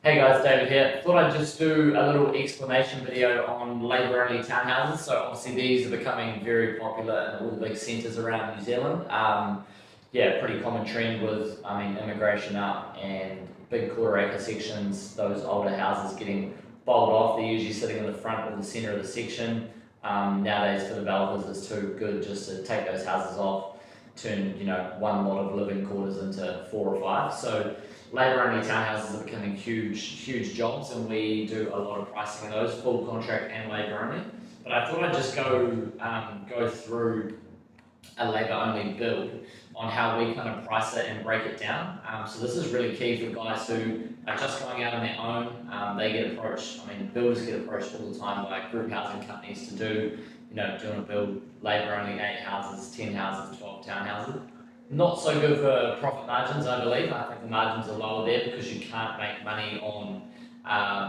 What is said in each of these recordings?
Hey guys, David here. Thought I'd just do a little explanation video on Labour-Only Townhouses. So obviously these are becoming very popular in all the big centres around New Zealand. Yeah, pretty common trend with, immigration up and big quarter-acre sections, those older houses getting bowled off. They're usually sitting in the front or the centre of the section. Nowadays for developers it's too good just to take those houses off, turn one lot of living quarters into 4 or 5. So Labour-only townhouses are becoming huge jobs, and we do a lot of pricing of those, full contract and labour-only. But I thought I'd just go through a labour-only build on how we kind of price it and break it down. So this is really key for guys who are just going out on their own. They get approached, builders get approached all the time by group housing companies to do you want to build labour-only 8 houses, 10 houses, 12 townhouses. Not so good for profit margins, I believe. I think the margins are lower there because you can't make money on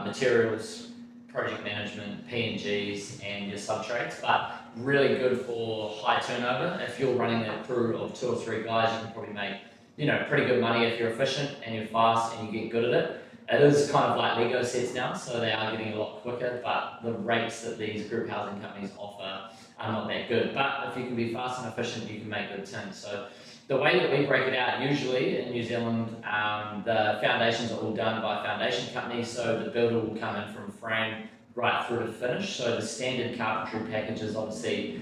materials, project management, P&Gs, and your sub-trades, but really good for high turnover. If you're running a crew of 2 or 3 guys, you can probably make pretty good money if you're efficient and you're fast and you get good at it. It is kind of like Lego sets now, so they are getting a lot quicker, but the rates that these group housing companies offer are not that good. But if you can be fast and efficient, you can make good tins. So the way that we break it out, usually in New Zealand, the foundations are all done by foundation companies, so the builder will come in from frame right through to finish. So the standard carpentry package is obviously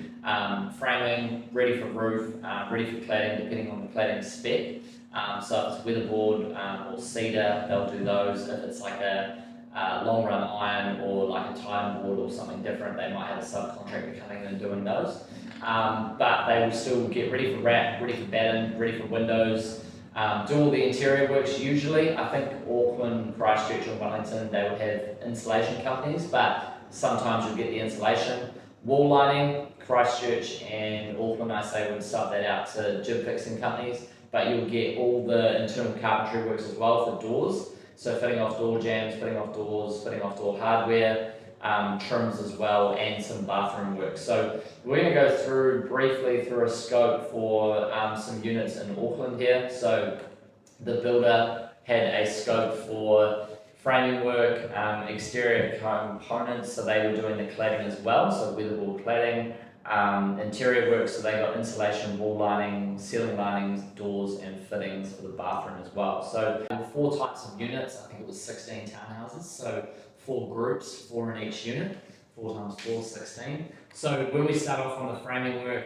framing, ready for roof, ready for cladding, depending on the cladding spec. So if it's weatherboard or cedar, they'll do those. If it's like a long run iron or like a time board or something different, they might have a subcontractor coming in and doing those. But they will still get ready for wrap, ready for batten, ready for windows, do all the interior works usually. I think Auckland, Christchurch and Wellington, they would have insulation companies, but sometimes you'll get the insulation. Wall lining, Christchurch and Auckland, I say, would sub that out to jib fixing companies, but you'll get all the internal carpentry works as well for doors. So fitting off door jambs, fitting off doors, fitting off door hardware, trims as well, and some bathroom work. So we're going to go through briefly through a scope for some units in Auckland here. So the builder had a scope for framing work, exterior components, so they were doing the cladding as well, so weatherboard cladding, interior work, so they got insulation, wall lining, ceiling linings, doors and fittings for the bathroom as well. So there were 4 types of units. I think it was 16 townhouses, so 4 groups, 4 in each unit, 4 times 4, 16. So when we start off on the framing work,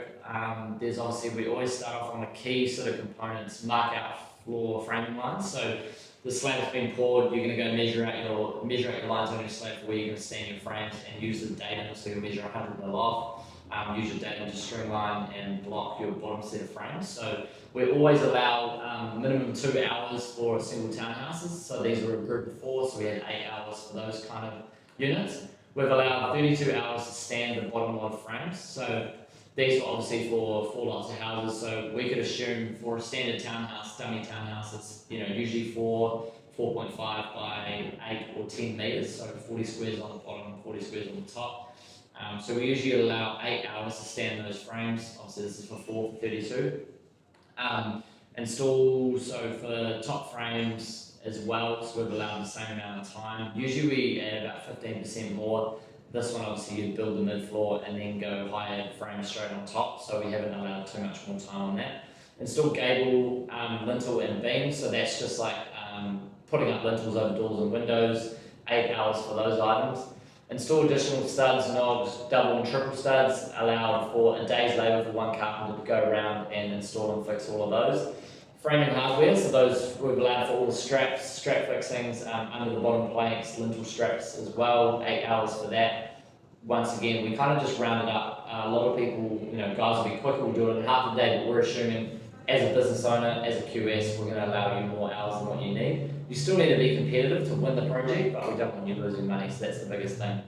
there's obviously, we always start off on the key sort of components, mark out floor framing lines. So the slab has been poured, you're going to go measure out your lines on your slab for where you're going to stand your frames and use the datum, so you'll measure 100 mil off. Use your datum to string line and block your bottom set of frames. So we always allow minimum 2 hours for single townhouses. So these were a group of 4, so we had 8 hours for those kind of units. We've allowed 32 hours to stand the bottom lot of frames. So these were obviously for 4 lots of houses. So we could assume for a standard townhouse, dummy townhouse, it's usually 4.5 by 8 or 10 meters. So 40 squares on the bottom, 40 squares on the top. So we usually allow 8 hours to stand those frames. Obviously this is for 4 for 32. Install, so for top frames as well, so we've allowed the same amount of time. Usually we add about 15% more. This one obviously you build the mid-floor and then go higher frame straight on top, so we haven't allowed too much more time on that. Install gable, lintel and beam, so that's just like putting up lintels over doors and windows, 8 hours for those items. Install additional studs, knobs, double and triple studs, allowed for a day's labour for one carpenter to go around and install and fix all of those. Framing hardware, so those we've allowed for all the straps, strap fixings under the bottom planks, lintel straps as well, 8 hours for that. Once again, we kind of just round it up. A lot of people, guys will be quicker, we'll do it in half a day, but we're assuming as a business owner, as a QS, we're going to allow you more hours than what you need. You still need to be competitive to win the project, but we don't want you losing money, so that's the biggest thing.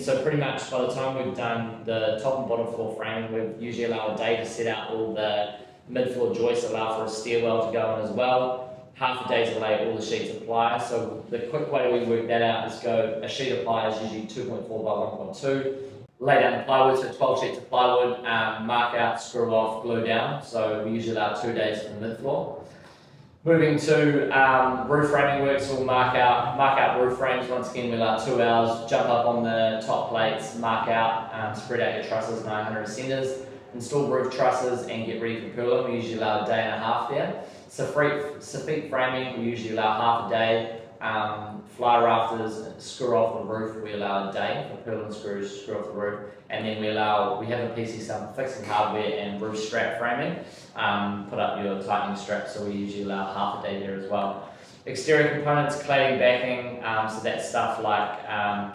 So pretty much by the time we've done the top and bottom floor framing, we usually allow a day to set out all the mid-floor joists, allow for a stairwell to go in as well. Half a day to lay all the sheets of ply. So the quick way we work that out is go, a sheet of ply is usually 2.4 by 1.2. Lay down the plywood, so 12 sheets of plywood, mark out, screw off, glue down. So we usually allow 2 days for the mid-floor. Moving to roof framing works, we'll mark out roof frames. Once again, we allow 2 hours. Jump up on the top plates, mark out, spread out your trusses 900 centres, install roof trusses and get ready for purlin. We usually allow a day and a half there. Safeet framing, we usually allow half a day. Fly rafters, screw off the roof, we allow a day for purlin screws, screw off the roof. And then we have a PC some fixing hardware and roof strap framing. Put up your tightening strap, so we usually allow half a day there as well. Exterior components, cladding, backing, so that's stuff like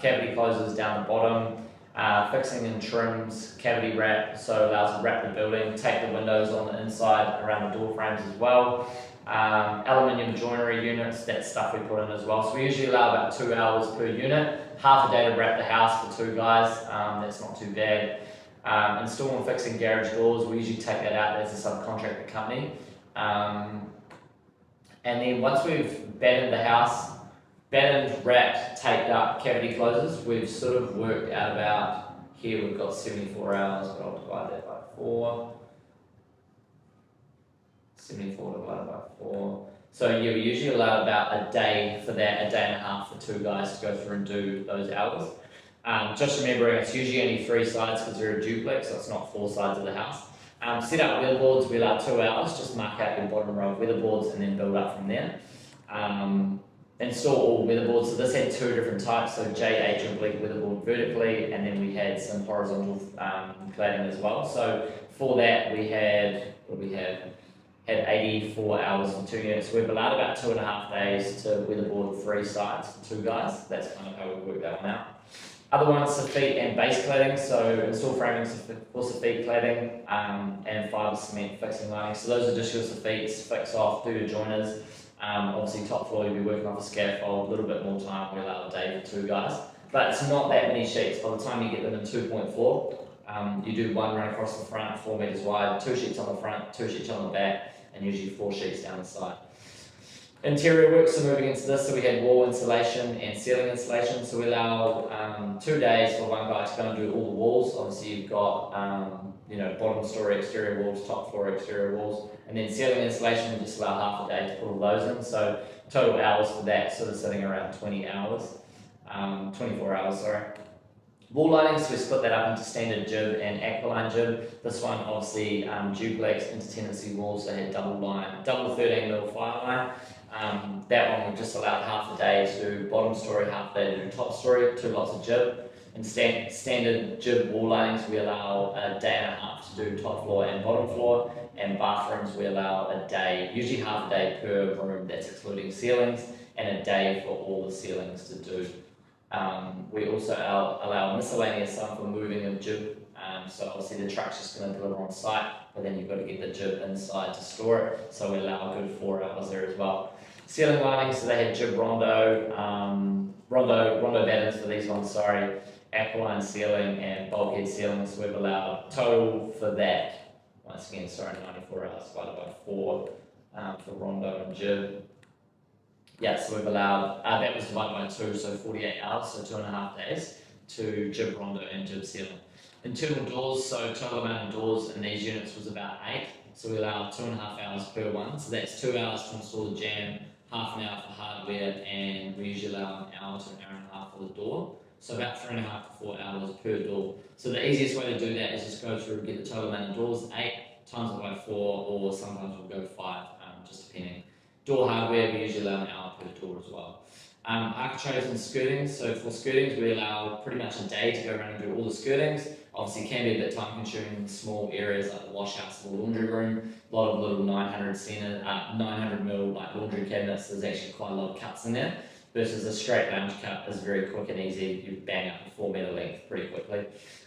cavity closers down the bottom, fixing and trims, cavity wrap, so allows to wrap the building, tape the windows on the inside around the door frames as well. Aluminium joinery units, that's stuff we put in as well. So we usually allow about 2 hours per unit, half a day to wrap the house for 2 guys, that's not too bad. Install and fixing garage doors, we usually take that out as a subcontractor company. And then once we've battened the house, battened, wrapped, taped up cavity closers, we've sort of worked out about, here we've got 74 hours, but I'll divide that by 4. 74 divided by 4. So yeah, we usually allow about a day for that, a day and a half for 2 guys to go through and do those hours. Just remembering it's usually only 3 sides because they're a duplex, so it's not 4 sides of the house. Set up weatherboards, we allow 2 hours, just mark out your bottom row of weatherboards and then build up from there. Install all weatherboards, so this had 2 different types, so JHB weatherboard vertically, and then we had some horizontal cladding as well. So for that we had, had 84 hours for 2 units. We've allowed about 2.5 days to weatherboard 3 sides for 2 guys. That's kind of how we work that one out. Other ones, Safeet and base cladding, so install framing for Safeet cladding and fibre cement fixing lining. So those are just your Safeets, fix off, do your joiners. Obviously top floor you'll be working off a scaffold, a little bit more time, we allow a day for 2 guys. But it's not that many sheets. By the time you get them in 2.4, you do 1 run across the front, 4 metres wide, 2 sheets on the front, 2 sheets on the back, and usually 4 sheets down the side. Interior works, so moving into this, so we had wall insulation and ceiling insulation, so we allow 2 days for 1 guy to go and do all the walls. Obviously you've got bottom story exterior walls, top floor exterior walls, and then ceiling insulation we just allow half a day to put all those in, so total hours for that sort of sitting around 24 hours, sorry. Wall lighting, so we split that up into standard jib and aquiline jib. This one obviously duplex intertenancy walls, so they had double 13mm fire line. That one we just allowed half a day to do bottom story, half a day to do top story, 2 lots of jib. And standard jib wall lightings we allow a day and a half to do top floor and bottom floor, and bathrooms we allow a day, usually half a day per room, that's excluding ceilings, and a day for all the ceilings to do. We also allow miscellaneous some for moving of jib, so obviously the truck's just going to deliver on site, but then you've got to get the jib inside to store it, so we allow a good 4 hours there as well. Ceiling lining, so they had jib rondo battens for these ones, sorry, aquiline ceiling and bulkhead ceilings, so we've allowed total for that, once again, sorry, 94 hours divided by 4 for rondo and jib. Yeah, so we've allowed, that was divided by 2, so 48 hours, so 2.5 days to jib rondo and jib ceiling. Internal doors, so total amount of doors in these units was about 8, so we allow 2.5 hours per one, so that's 2 hours to install the jam, half an hour for hardware, and we usually allow an hour to an hour and a half for the door, so about 3.5 to 4 hours per door. So the easiest way to do that is just go through and get the total amount of doors, 8 times it by 4, or sometimes we'll go 5, just depending. Door hardware, we usually allow an hour per door as well. Architraves and skirtings, so for skirtings we allow pretty much a day to go around and do all the skirtings. Obviously it can be a bit time consuming in small areas like the wash house or the laundry room, a lot of little 900mm like laundry cabinets, there's actually quite a lot of cuts in there, versus a straight lounge cut is very quick and easy, you bang up a 4 metre length pretty quickly.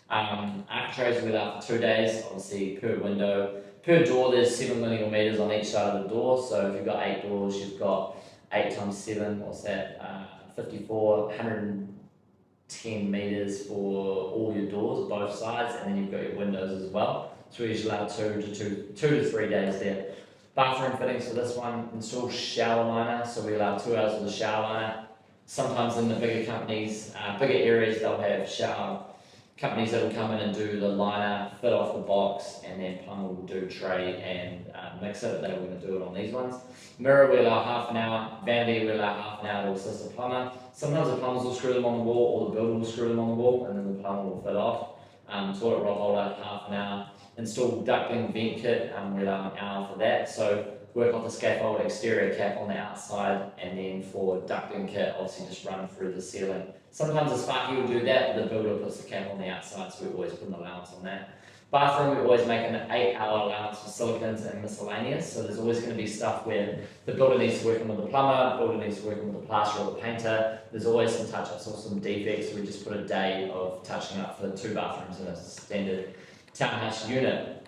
Architraves we allow for 2 days, obviously per window. Per door there's 7 linear metres on each side of the door, so if you've got 8 doors you've got 8 times 7, what's that, 54, 110 metres for all your doors, both sides, and then you've got your windows as well. So we usually allow 2 to 3 days there. Bathroom fittings for this one, install shower liner, so we allow 2 hours for the shower liner. Sometimes in the bigger companies, bigger areas, they'll have shower companies that will come in and do the liner, fit off the box, and then plumber will do tray and mix it. They're going to do it on these ones. Mirror, we allow half an hour. Vanity, we allow half an hour to assist the plumber. Sometimes the plumbers will screw them on the wall, or the builder will screw them on the wall, and then the plumber will fit off. Toilet roll holder, half an hour. Install ducting vent kit, we allow an hour for that. So work off the scaffold, exterior cap on the outside, and then for ducting kit, obviously just run through the ceiling. Sometimes the Sparky will do that, but the builder puts the cap on the outside, so we always put an allowance on that. Bathroom, we always make an 8-hour allowance for silicons and miscellaneous, so there's always going to be stuff where the builder needs to work in with the plumber, the builder needs to work in with the plasterer or the painter. There's always some touch-ups or some defects, so we just put a day of touching up for 2 bathrooms in a standard townhouse unit.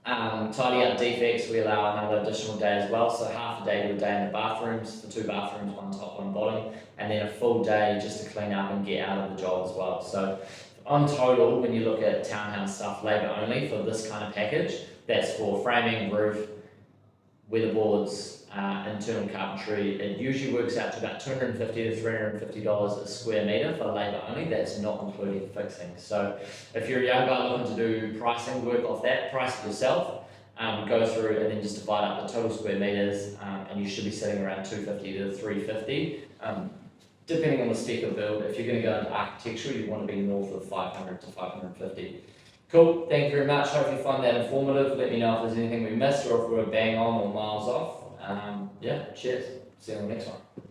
Tidy up defects, we allow another additional day as well, so half a day to a day in the bathrooms, for 2 bathrooms, 1 top, 1 bottom, and then a full day just to clean up and get out of the job as well. So on total, when you look at townhouse stuff, labour only for this kind of package, that's for framing, roof, weatherboards, internal carpentry. It usually works out to about $250 to $350 a square metre for labour only. That's not including fixing. So if you're a young guy looking to do pricing, work off that, price it yourself, go through and then just divide up the total square metres, and you should be sitting around $250 to $350. Depending on the spec of build. If you're going to go into architectural, you want to be north of 500 to 550. Cool, thank you very much. Hope you find that informative. Let me know if there's anything we missed or if we're bang on or miles off. Yeah, cheers. See you on the next one.